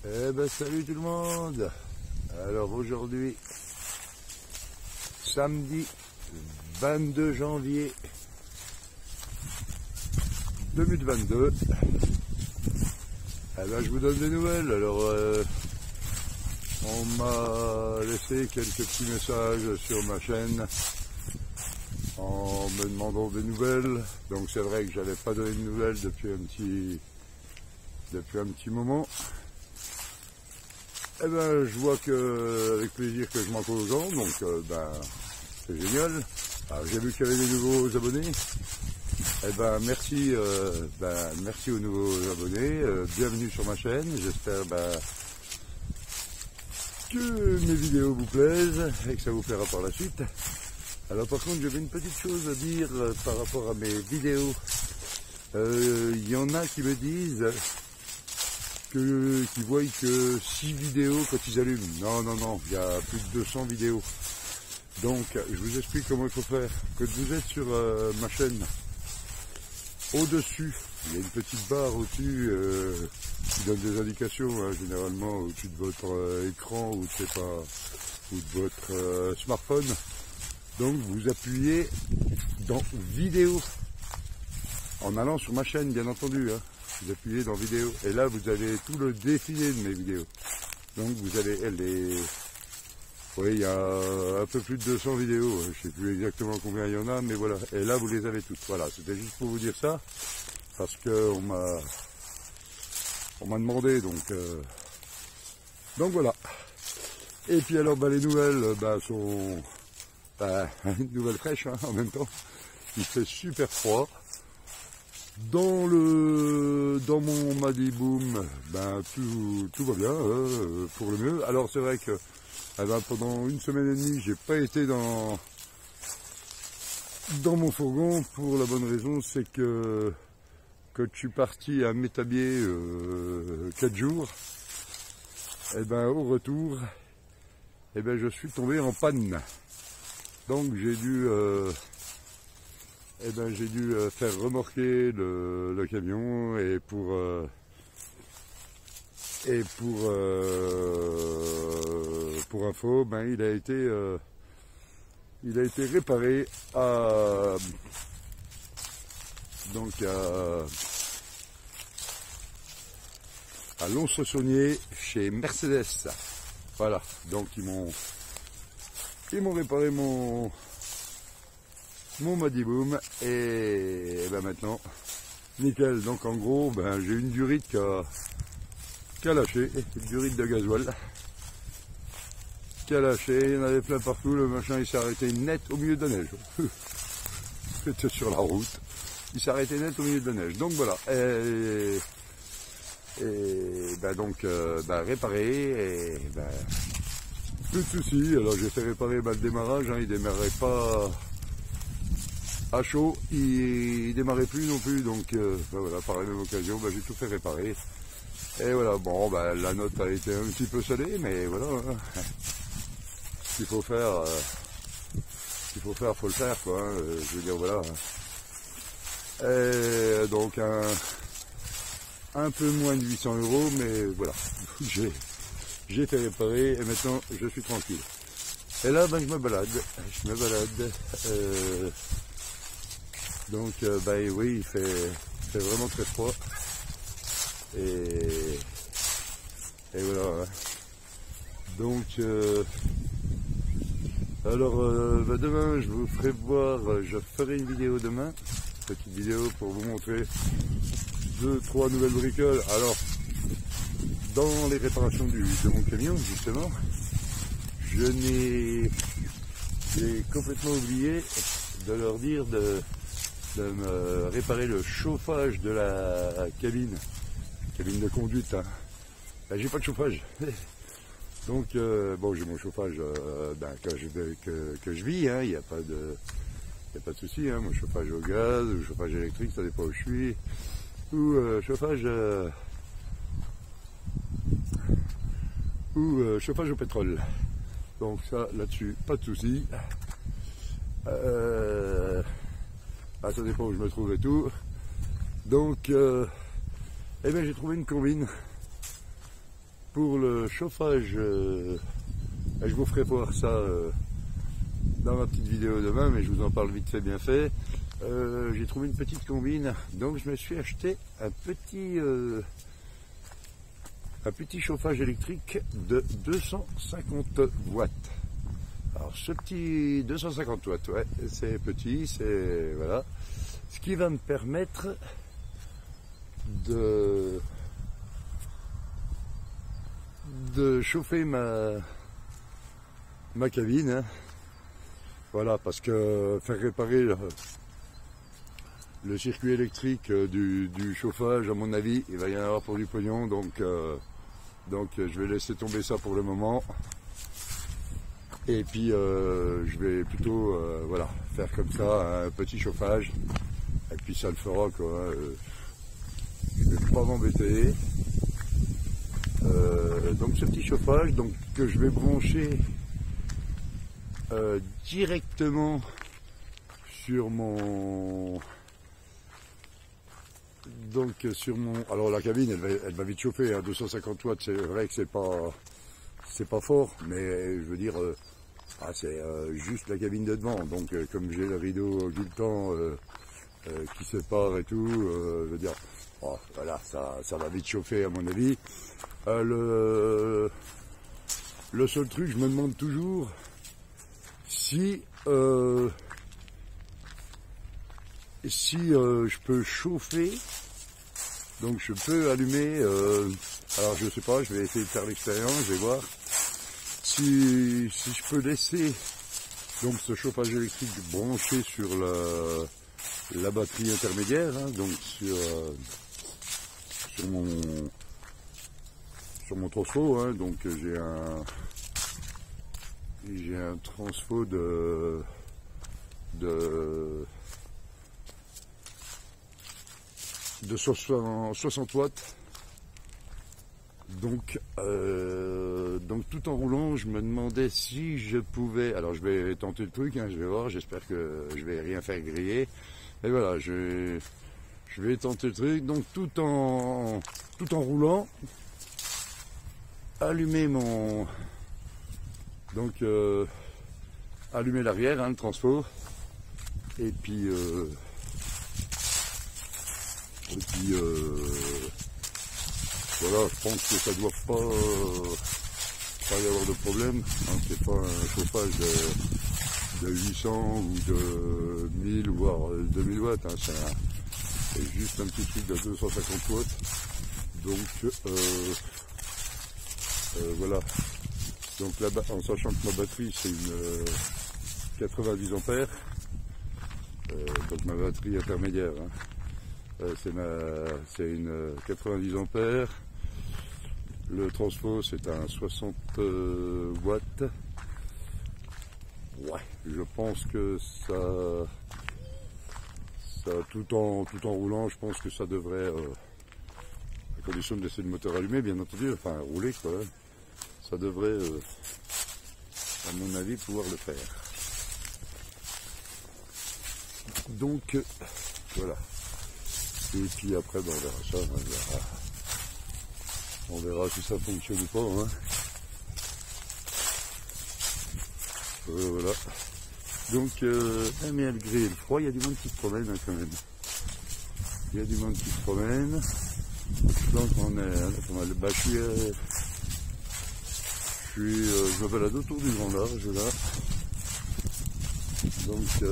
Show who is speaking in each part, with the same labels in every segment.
Speaker 1: Eh ben salut tout le monde. Alors aujourd'hui, samedi 22 janvier 2022. Eh ben je vous donne des nouvelles. Alors on m'a laissé quelques petits messages sur ma chaîne en me demandant des nouvelles. Donc c'est vrai que j'avais pas donné de nouvelles depuis un petit moment. Eh ben, je vois que, avec plaisir que je m'en aux gens, donc c'est génial. Alors, j'ai vu qu'il y avait des nouveaux abonnés. Eh ben, merci aux nouveaux abonnés. Bienvenue sur ma chaîne. J'espère que mes vidéos vous plaisent et que ça vous plaira par la suite. Alors, par contre, j'avais une petite chose à dire par rapport à mes vidéos. Il y en a qui me disent qui voient que 6 vidéos quand ils allument. Non, il y a plus de 200 vidéos. Donc, je vous explique comment il faut faire. Quand vous êtes sur ma chaîne, au-dessus, il y a une petite barre au-dessus qui donne des indications, hein, généralement au-dessus de votre écran ou de votre smartphone. Donc, vous appuyez dans vidéo en allant sur ma chaîne, bien entendu. Hein. Vous appuyez dans vidéo et là vous avez tout le défilé de mes vidéos. Donc vous avez il y a un peu plus de 200 vidéos, je sais plus exactement combien il y en a, mais voilà. Et là vous les avez toutes. Voilà, c'était juste pour vous dire ça parce que on m'a demandé, donc voilà. Et puis alors les nouvelles sont une nouvelle fraîche, hein, en même temps. Il fait super froid. Dans mon Madiboom, tout va bien, pour le mieux. Alors c'est vrai que pendant une semaine et demie, j'ai pas été dans mon fourgon pour la bonne raison, c'est que quand je suis parti à Métabier 4 jours, au retour, je suis tombé en panne. Donc j'ai dû faire remorquer le camion et pour info, il a été réparé à Lons-le-Saunier chez Mercedes. Voilà, donc ils m'ont réparé mon Madiboom et maintenant nickel. Donc en gros j'ai une durite qui a lâché, une durite de gasoil qui a lâché, il y en avait plein partout, le machin il s'est arrêté net au milieu de la neige. C'était sur la route, il s'est arrêté net au milieu de la neige. Donc voilà, réparé et plus de soucis. Alors j'ai fait réparer le démarrage, hein, il démarrait pas à chaud, il démarrait plus non plus, donc voilà, par la même occasion, j'ai tout fait réparer. Et voilà, la note a été un petit peu salée, mais voilà, hein. Ce qu'il faut faire, faut le faire, quoi, hein, je veux dire, voilà. Et donc un peu moins de 800 €, mais voilà, j'ai fait réparer et maintenant je suis tranquille. Et là, je me balade. Donc oui, il fait vraiment très froid et voilà. Donc demain je vous ferai voir, je ferai une vidéo demain, petite vidéo pour vous montrer 2-3 nouvelles bricoles. Alors dans les réparations de mon camion justement, j'ai complètement oublié de leur dire de me réparer le chauffage de la cabine de conduite. Hein. J'ai pas de chauffage. Donc j'ai mon chauffage que je vis, hein, il n'y a pas de souci, hein, mon chauffage au gaz, ou chauffage électrique, ça dépend où je suis, ou chauffage au pétrole. Donc ça là-dessus, pas de souci. Ça dépend où je me trouve et tout. Donc j'ai trouvé une combine pour le chauffage, je vous ferai voir ça dans ma petite vidéo demain, mais je vous en parle vite fait, bien fait. J'ai trouvé une petite combine, donc je me suis acheté un petit chauffage électrique de 250 watts. Alors ce petit 250 watts, ouais, c'est petit, c'est voilà, ce qui va me permettre de chauffer ma cabine, hein. Voilà, parce que faire réparer le circuit électrique du chauffage, à mon avis, il va y en avoir pour du pognon, donc je vais laisser tomber ça pour le moment. Et puis je vais plutôt voilà, faire comme ça un petit chauffage, et puis ça le fera quoi. Je vais pas m'embêter. Donc ce petit chauffage, donc que je vais brancher directement sur mon alors la cabine elle va vite chauffer, hein, 250 watts, c'est vrai que c'est pas fort, mais je veux dire c'est juste la cabine de devant, donc comme j'ai le rideau guilletant qui sépare et tout, je veux dire voilà, ça va vite chauffer à mon avis. Le seul truc, je me demande toujours si je peux chauffer, donc je peux allumer, alors je sais pas, je vais essayer de faire l'expérience, je vais voir si je peux laisser donc ce chauffage électrique branché sur la batterie intermédiaire, hein, donc sur mon transfo, hein, donc j'ai un transfo de 60 watts, donc tout en roulant, je me demandais si je pouvais, alors je vais tenter le truc, hein, je vais voir, j'espère que je vais rien faire griller, et voilà, je vais tenter le truc, donc tout en roulant, allumer allumer l'arrière, hein, le transfo, et puis voilà, je pense que ça doit pas y avoir de problème, hein, c'est pas un chauffage de 800 ou de 1000 voire 2000 watts, hein, c'est juste un petit truc de 250 watts, donc voilà, donc là-bas, en sachant que ma batterie c'est une 90 ampères, donc ma batterie intermédiaire, hein, c'est une 90 ampères, le transfo c'est un 60 watts, ouais, je pense que ça tout en roulant, je pense que ça devrait, à condition de laisser le moteur allumé bien entendu, enfin rouler quoi, ça devrait à mon avis pouvoir le faire. Donc voilà. Et puis après, ben, on verra ça, on verra si ça fonctionne ou pas. Hein. Voilà. Donc, malgré le froid, il y a du monde qui se promène hein, quand même. Il y a du monde qui se promène. Donc on est, bah, je me balade autour du Grand Large là. Donc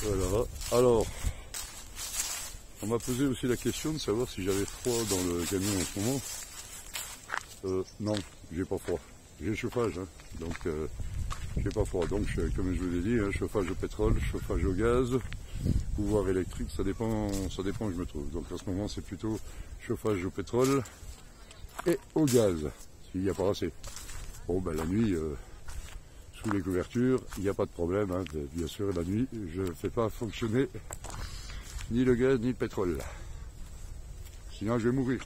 Speaker 1: voilà. Alors, on m'a posé aussi la question de savoir si j'avais froid dans le camion en ce moment. Non, j'ai pas froid. J'ai le chauffage, hein, donc j'ai pas froid. Donc, comme je vous l'ai dit, hein, chauffage au pétrole, chauffage au gaz, pouvoir électrique, ça dépend où je me trouve. Donc en ce moment, c'est plutôt chauffage au pétrole et au gaz, s'il n'y a pas assez. Bon, ben la nuit, sous les couvertures, il n'y a pas de problème. Hein, bien sûr, la nuit, je ne fais pas fonctionner ni le gaz ni le pétrole. Sinon, je vais mourir.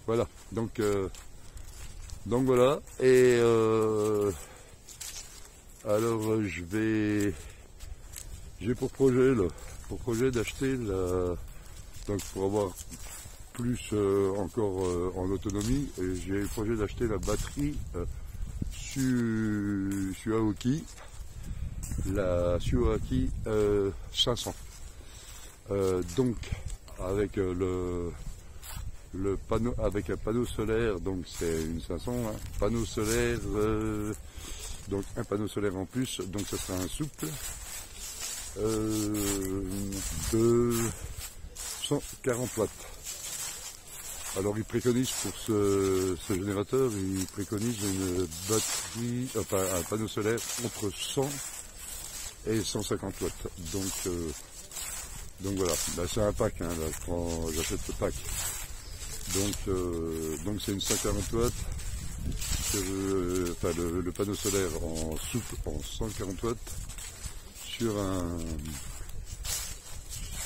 Speaker 1: Voilà. Donc voilà. Et alors, j'ai pour projet d'acheter Donc pour avoir plus encore en autonomie, j'ai le projet d'acheter la batterie Suaoki, la Suaoki 500. Donc avec le panneau, avec un panneau solaire, donc c'est une 500, hein, panneau solaire, donc un panneau solaire en plus, donc ça sera un souple de 140 watts. Alors il préconise pour ce générateur, il préconise une batterie, enfin un panneau solaire entre 100 et 150 watts. Donc voilà, bah, c'est un pack, hein, j'achète ce pack. Donc c'est une 140 watts, enfin le panneau solaire en souple en 140 watts sur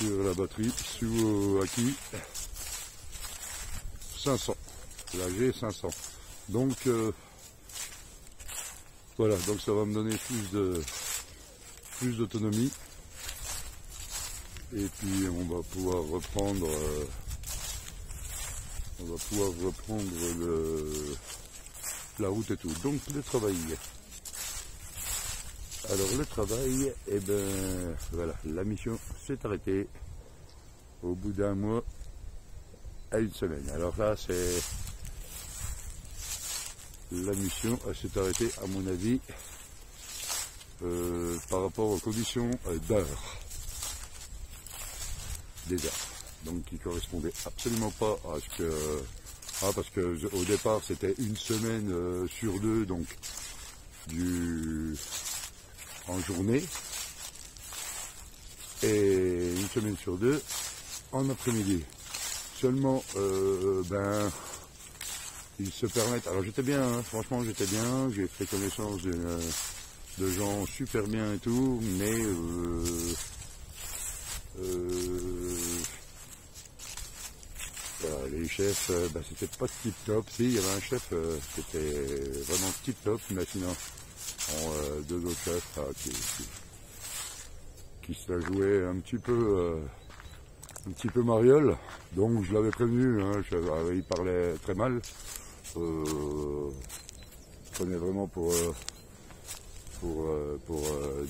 Speaker 1: la batterie Suaoki 500, la G500. Donc voilà, donc ça va me donner plus d'autonomie. Et puis on va pouvoir reprendre la route et tout. Donc le travail. Alors le travail, et ben voilà, la mission s'est arrêtée au bout d'un mois à une semaine. Alors là c'est la mission s'est arrêtée à mon avis par rapport aux conditions d'heure. Des heures, donc qui correspondait absolument pas à ce que, parce que au départ c'était une semaine sur deux, donc en journée, et une semaine sur deux en après-midi. Seulement, ils se permettent. Alors j'étais bien, hein, franchement j'étais bien, j'ai fait connaissance de gens super bien et tout, mais voilà, les chefs, c'était pas tip top. Si, il y avait un chef qui était vraiment tip top, mais sinon, deux autres chefs qui se la jouaient un petit peu mariole. Donc je l'avais prévenu, hein, il parlait très mal. Je prenais vraiment pour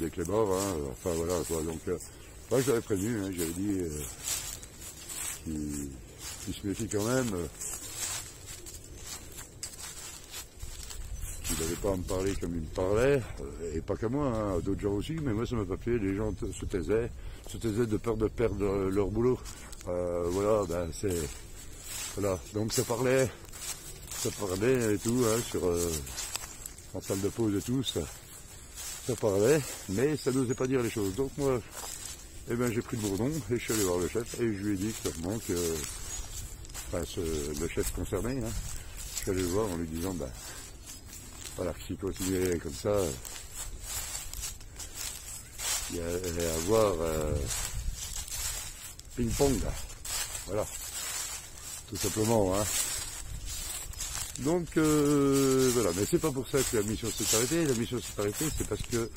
Speaker 1: des clébards, hein, enfin voilà quoi. Donc moi je l'avais prévenu, hein, j'avais dit qu'il se méfie quand même, qu'il n'avait pas à me parler comme il me parlait, et pas qu'à moi, hein, à d'autres gens aussi, mais moi ça m'a pas fait, les gens se taisaient de peur de perdre leur boulot. Voilà, ben c'est. Voilà, donc ça parlait et tout, hein, en salle de pause et tout, ça parlait, mais ça n'osait pas dire les choses. Donc moi, eh ben, j'ai pris le bourdon et je suis allé voir le chef et je lui ai dit clairement que, le chef concerné, hein, je suis allé le voir en lui disant, voilà, s'il continuait comme ça, il allait avoir ping-pong, voilà, tout simplement, hein. Donc voilà, mais c'est pas pour ça que la mission s'est arrêtée. La mission s'est arrêtée, c'est parce que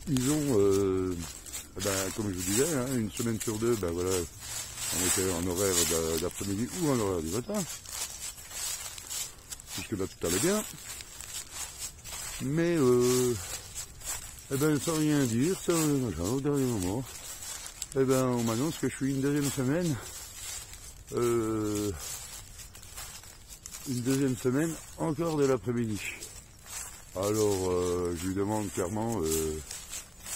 Speaker 1: ils ont, comme je vous disais, hein, une semaine sur deux, voilà, on était en horaire d'après-midi ou en horaire du matin, puisque là tout allait bien. Mais sans rien dire, au dernier moment, on m'annonce que je suis une deuxième semaine encore de l'après-midi. Alors je lui demande clairement,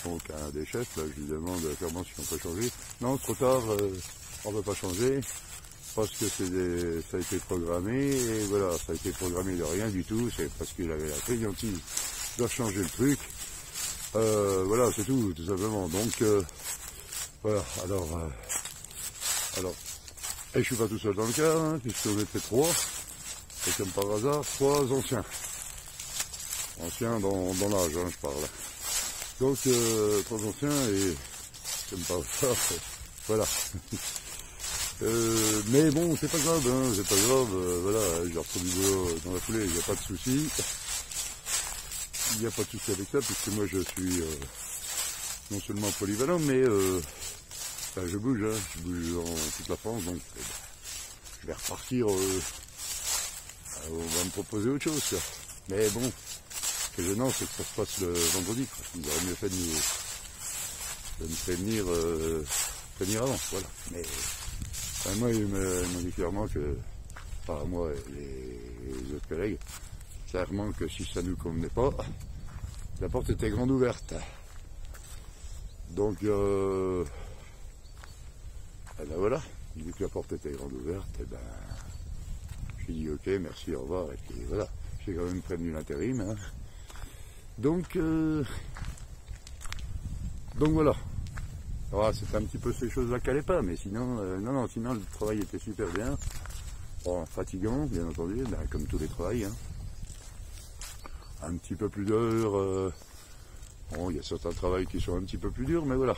Speaker 1: donc à un des chefs, là, je lui demande clairement si on peut changer. Non, trop tard, on ne peut pas changer, parce que ça a été programmé, et voilà, ça a été programmé de rien du tout, c'est parce qu'il avait la fainéantise de changer le truc. Voilà, c'est tout simplement. Donc voilà, alors, et je suis pas tout seul dans le cas, hein, puisqu'on était trois. Et comme par hasard, trois anciens dans l'âge, hein, je parle. Donc, trois anciens et comme par hasard, voilà. Mais bon, c'est pas grave, hein, c'est pas grave, voilà, j'ai repris du boulot dans la foulée, il n'y a pas de souci. Il n'y a pas de souci avec ça, puisque moi je suis non seulement polyvalent, mais je bouge, hein, je bouge dans toute la France, donc je vais repartir, on va me proposer autre chose, quoi. Mais bon, ce qui est gênant, c'est que ça se passe le vendredi, quoi. Il aurait mieux fait de me prévenir avant, voilà. Mais moi, il m'a dit clairement que, enfin moi et les autres collègues, clairement que si ça ne nous convenait pas, la porte était grande ouverte. Donc, ben voilà, vu que la porte était grande ouverte, et ben, j'ai dit ok, merci, au revoir, et puis voilà, j'ai quand même prévenu l'intérim. Hein. Donc voilà. Alors, c'était un petit peu ces choses-là qui n'allaient pas, mais sinon, non, sinon le travail était super bien. Bon, fatigant, bien entendu, ben, comme tous les travails. Hein. Un petit peu plus d'heures. Bon, il y a certains travails qui sont un petit peu plus durs, mais voilà.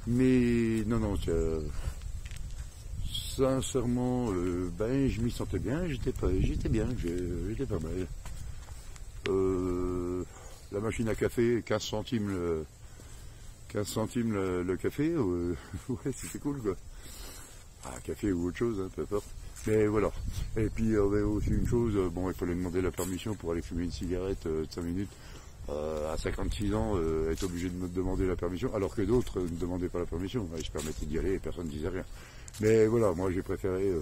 Speaker 1: Mais non, sincèrement, ben, je m'y sentais bien, j'étais bien, j'étais pas mal. La machine à café, 15 centimes le café, ouais, c'était cool, quoi. Ah, café ou autre chose, hein, peu importe. Mais voilà. Et puis, il y avait aussi une chose, bon, il fallait demander la permission pour aller fumer une cigarette de 5 minutes. À 56 ans, être obligé de me demander la permission, alors que d'autres ne demandaient pas la permission. Ils se permettaient d'y aller et personne ne disait rien. Mais voilà, moi j'ai préféré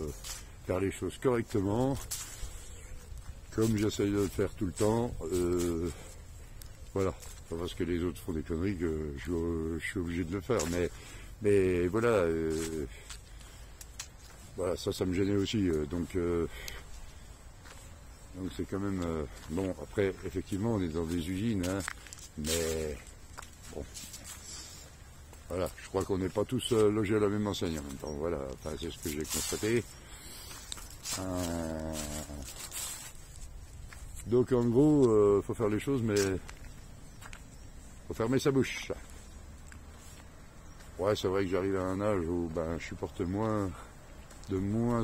Speaker 1: faire les choses correctement, comme j'essaye de le faire tout le temps. Voilà, pas parce que les autres font des conneries que je suis obligé de le faire. Mais voilà, voilà, ça me gênait aussi. Donc c'est quand même... bon, après, effectivement, on est dans des usines, hein, mais bon, voilà, je crois qu'on n'est pas tous logés à la même enseigne en même temps, voilà, enfin, c'est ce que j'ai constaté. Donc en gros, faut faire les choses, mais faut fermer sa bouche. Ouais, c'est vrai que j'arrive à un âge où ben, je supporte de moins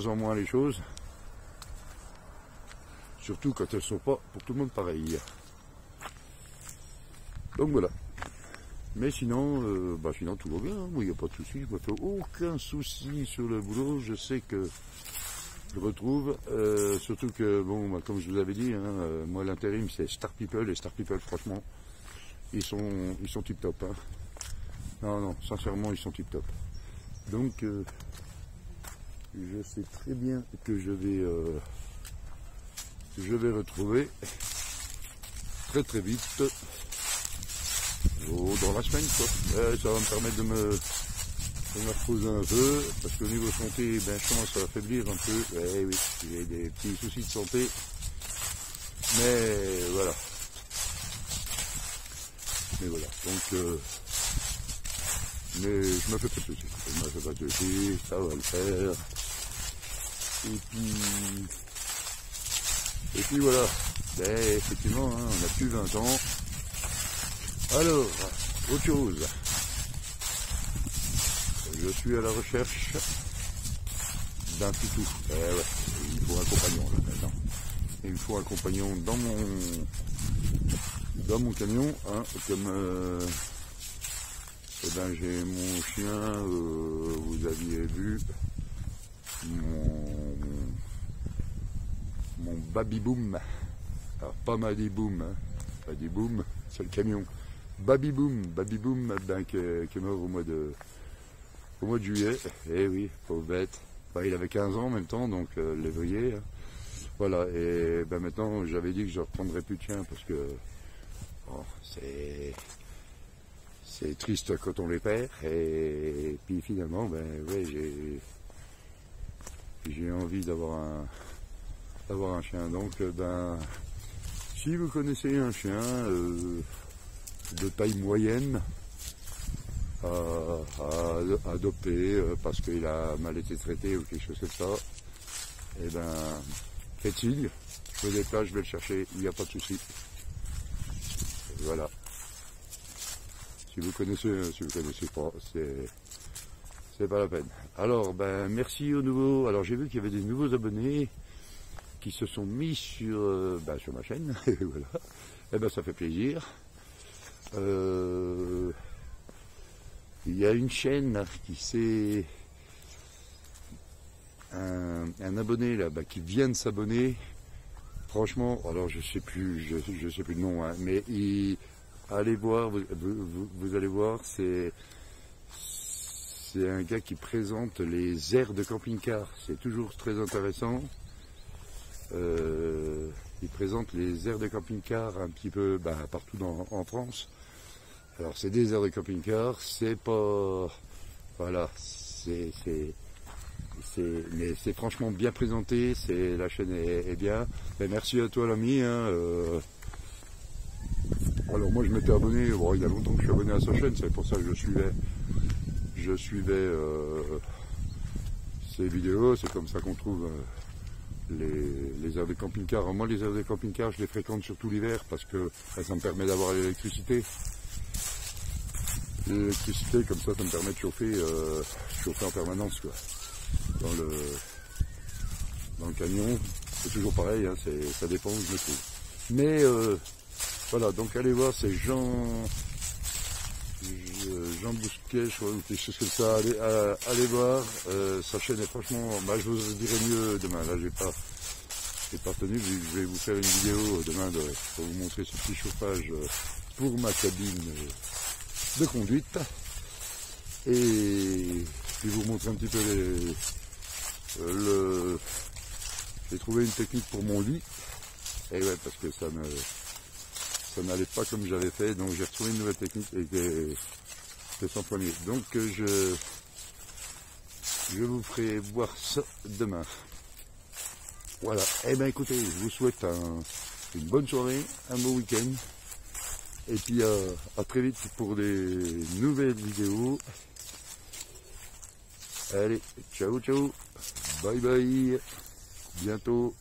Speaker 1: en moins les choses. Surtout quand elles ne sont pas pour tout le monde pareilles. Donc voilà. Mais sinon, sinon tout va bien, il n'y a pas de souci, je me fais aucun souci sur le boulot, je sais que je retrouve, surtout que, bon, bah, comme je vous avais dit, hein, moi l'intérim c'est Star People, et Star People franchement, ils sont tip top. Hein. Non, sincèrement ils sont tip top. Donc, je sais très bien que je vais retrouver très très vite dans la semaine, quoi. Ça va me permettre de me reposer un peu, parce qu'au niveau santé, ben, je commence à affaiblir un peu. Oui, j'ai des petits soucis de santé, mais voilà. Donc mais je me fais pas de soucis, ça va le faire. Et puis voilà, ben, effectivement, hein, on n'a plus 20 ans. Alors, autre chose. Je suis à la recherche d'un toutou. Ouais, il me faut un compagnon là maintenant. Il me faut un compagnon dans mon camion, hein, comme ben, j'ai mon chien, vous aviez vu, mon Baby Boom, alors pas Madi Boom, hein. Madi Boom, c'est le camion. Baby Boom, ben, qui est mort au mois de juillet. Eh oui, pauvre bête. Ben, il avait 15 ans en même temps, donc lévrier. Hein. Voilà, et ben maintenant j'avais dit que je ne reprendrais plus de chien parce que bon, c'est triste quand on les perd. Et puis finalement, ben ouais, j'ai envie d'avoir un chien. Donc ben si vous connaissez un chien de taille moyenne à adopter parce qu'il a mal été traité ou quelque chose comme ça, et ben faites signe, je me déplace, je vais le chercher, il n'y a pas de souci. Et voilà. Si vous connaissez pas, c'est pas la peine. Alors ben merci au nouveau. Alors j'ai vu qu'il y avait des nouveaux abonnés qui se sont mis sur ma chaîne, et voilà. Et ben ça fait plaisir. Il y a une chaîne là, qui s'est... Un abonné là, qui vient de s'abonner. Franchement, alors je sais plus le nom, hein, mais allez voir, vous allez voir, c'est un gars qui présente les aires de camping-car. C'est toujours très intéressant. Il présente les aires de camping-car un petit peu partout en France. Alors c'est des aires de camping-car, c'est pas... Voilà, mais c'est franchement bien présenté, la chaîne est bien. Mais merci à toi l'ami. Hein, alors moi je m'étais abonné, bon, il y a longtemps que je suis abonné à sa chaîne, c'est pour ça que je suivais ses vidéos, c'est comme ça qu'on trouve les aires de camping-car. Alors moi les aires de camping-car je les fréquente surtout l'hiver parce que ça me permet d'avoir l'électricité. L'électricité comme ça me permet de chauffer en permanence quoi. Dans le camion, c'est toujours pareil, hein, ça dépend où je me trouve. Mais voilà, donc allez voir, c'est Jean Bousquet, je crois, ou quelque chose comme ça. Allez voir, sa chaîne est franchement, je vous dirai mieux demain. Là, j'ai pas tenu, je vais vous faire une vidéo demain pour vous montrer ce petit chauffage pour ma cabine de conduite. Et puis vous montrer un petit peu j'ai trouvé une technique pour mon lit. Et ouais, parce que ça n'allait pas comme j'avais fait, donc j'ai retrouvé une nouvelle technique et c'est sans premier. Donc je vous ferai voir ça demain. Voilà. Eh bien écoutez, je vous souhaite une bonne soirée, un bon week-end. Et puis à très vite pour des nouvelles vidéos. Allez, ciao ciao, bye bye, bientôt.